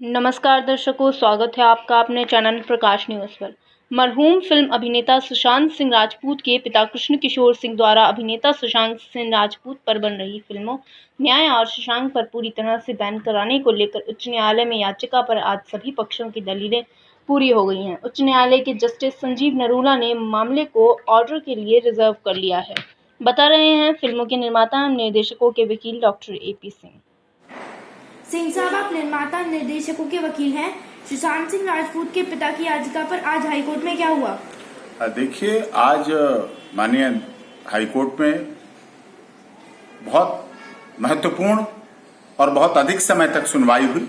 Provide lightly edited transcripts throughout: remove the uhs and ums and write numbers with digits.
नमस्कार दर्शकों, स्वागत है आपका अपने चैनल प्रकाश न्यूज़ पर। मरहूम फिल्म अभिनेता सुशांत सिंह राजपूत के पिता कृष्ण किशोर सिंह द्वारा अभिनेता सुशांत सिंह राजपूत पर बन रही फिल्मों न्याय और शशांक पर पूरी तरह से बैन कराने को लेकर उच्च न्यायालय में याचिका पर आज सभी पक्षों की दलीलें पूरी हो गई हैं। उच्च न्यायालय के जस्टिस संजीव नरूला ने मामले को ऑर्डर के लिए रिजर्व कर लिया है, बता रहे हैं फिल्मों के निर्माता एवं निर्देशकों के वकील डॉक्टर AP सिंह। सिंह साहब, आप निर्माता निर्देशकों के वकील हैं। सुशांत सिंह राजपूत के पिता की याचिका पर आज हाईकोर्ट में क्या हुआ? देखिए, आज माननीय हाईकोर्ट में बहुत महत्वपूर्ण और बहुत अधिक समय तक सुनवाई हुई।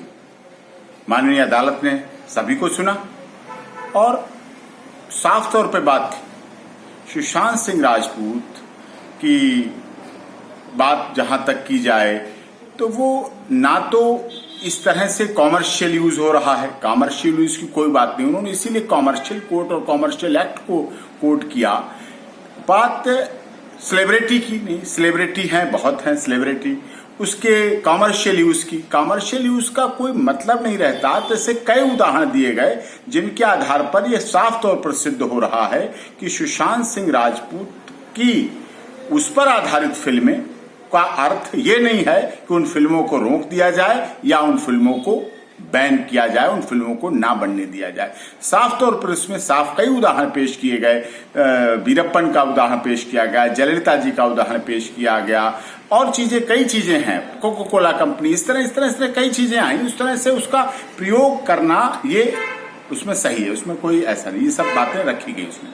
माननीय अदालत ने सभी को सुना और साफ तौर पे बात थी। सुशांत सिंह राजपूत की बात जहां तक की जाए तो वो ना तो इस तरह से कॉमर्शियल यूज हो रहा है, कॉमर्शियल यूज की कोई बात नहीं, उन्होंने इसीलिए कॉमर्शियल कोर्ट और कॉमर्शियल एक्ट को कोर्ट किया। बात सेलिब्रिटी की नहीं, सेलिब्रिटी हैं, बहुत हैं सेलिब्रिटी, उसके कॉमर्शियल यूज की। कॉमर्शियल यूज का कोई मतलब नहीं रहता। तो ऐसे कई उदाहरण दिए गए जिनके आधार पर यह साफ तौर पर सिद्ध हो रहा है कि सुशांत सिंह राजपूत की उस पर आधारित फिल्में का अर्थ ये नहीं है कि उन फिल्मों को रोक दिया जाए या उन फिल्मों को बैन किया जाए, उन फिल्मों को ना बनने दिया जाए। साफ तौर पर इसमें साफ कई उदाहरण पेश किए गए। वीरप्पन का उदाहरण पेश किया गया, जयललिता जी का उदाहरण पेश किया गया और कई चीजें हैं, कोको कोला कंपनी, इस तरह कई चीजें आई। उस तरह से उसका प्रयोग करना ये उसमें सही है, उसमें कोई ऐसा नहीं, ये सब बातें रखी गई उसमें।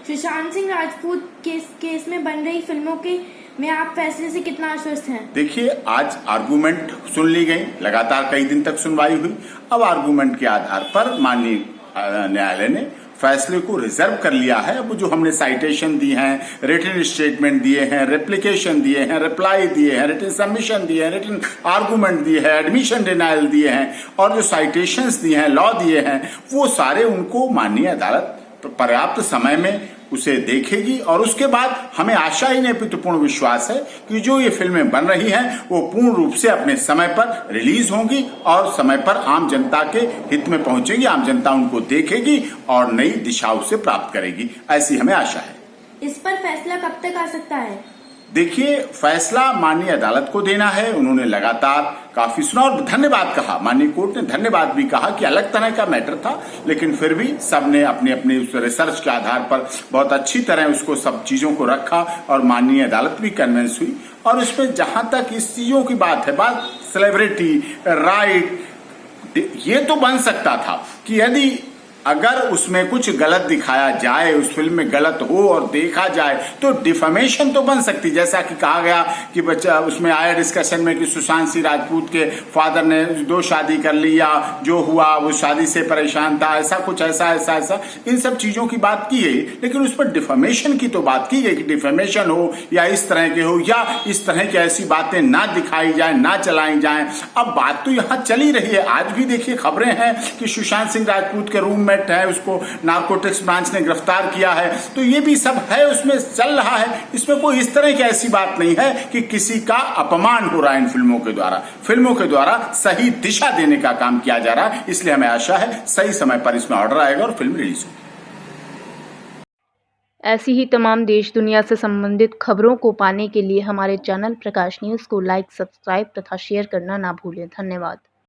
सुशांत सिंह राजपूत केस में बन रही फिल्मों के में आप फैसले से कितना आश्वस्त हैं? देखिए, आज आर्गूमेंट सुन ली गई, लगातार कई दिन तक सुनवाई हुई। अब आर्गूमेंट के आधार पर माननीय न्यायालय ने फैसले को रिजर्व कर लिया है। अब जो हमने साइटेशन दी हैं, रिटन स्टेटमेंट दिए हैं, रेप्लिकेशन दिए हैं, रिप्लाई दिए हैं, रिटन सबमिशन दिए हैं, रिटन आर्गूमेंट दिए हैं, एडमिशन डिनायल दिए हैं और जो साइटेशंस दिए हैं, लॉ दिए हैं, वो सारे उनको माननीय अदालत पर्याप्त समय में उसे देखेगी और उसके बाद हमें आशा ही नहीं अपितु पूर्ण विश्वास है कि जो ये फिल्में बन रही हैं वो पूर्ण रूप से अपने समय पर रिलीज होंगी और समय पर आम जनता के हित में पहुंचेगी, आम जनता उनको देखेगी और नई दिशा उसे प्राप्त करेगी, ऐसी हमें आशा है। इस पर फैसला कब तक आ सकता है? देखिए, फैसला माननीय अदालत को देना है। उन्होंने लगातार काफी सुना और धन्यवाद कहा, माननीय कोर्ट ने धन्यवाद भी कहा कि अलग तरह का मैटर था, लेकिन फिर भी सबने अपने अपने उस रिसर्च के आधार पर बहुत अच्छी तरह उसको सब चीजों को रखा और माननीय अदालत भी कन्विंस हुई। और उसमें जहां तक इस चीजों की बात है, बात सेलिब्रिटी राइट, ये तो बन सकता था कि यदि अगर उसमें कुछ गलत दिखाया जाए, उस फिल्म में गलत हो और देखा जाए तो डिफेमेशन तो बन सकती, जैसा कि कहा गया कि बच्चा उसमें आया डिस्कशन में कि सुशांत सिंह राजपूत के फादर ने 2 शादी कर ली या जो हुआ वो शादी से परेशान था, ऐसा कुछ ऐसा इन सब चीजों की बात की गई। लेकिन उस पर डिफेमेशन की तो बात की गई कि डिफेमेशन हो या इस तरह के हो या इस तरह की ऐसी बातें ना दिखाई जाए, ना चलाई जाए। अब बात तो यहाँ चली रही है। आज भी देखिए खबरें हैं कि सुशांत सिंह राजपूत के रूम है, उसको नार्कोटिक्स ब्रांच ने गिरफ्तार किया है, तो ये भी सब है, उसमें चल रहा है। इसमें कोई इस तरह की ऐसी बात नहीं है कि किसी का अपमान हो रहा है। इन फिल्मों के द्वारा, फिल्मों के द्वारा सही दिशा देने का काम किया जा रहा है, इसलिए हमें आशा है सही समय पर इसमें ऑर्डर आएगा और फिल्म रिलीज होगी। ऐसी ही तमाम देश दुनिया से संबंधित खबरों को पाने के लिए हमारे चैनल प्रकाश न्यूज़ को लाइक, सब्सक्राइब तथा शेयर करना ना भूलें। धन्यवाद।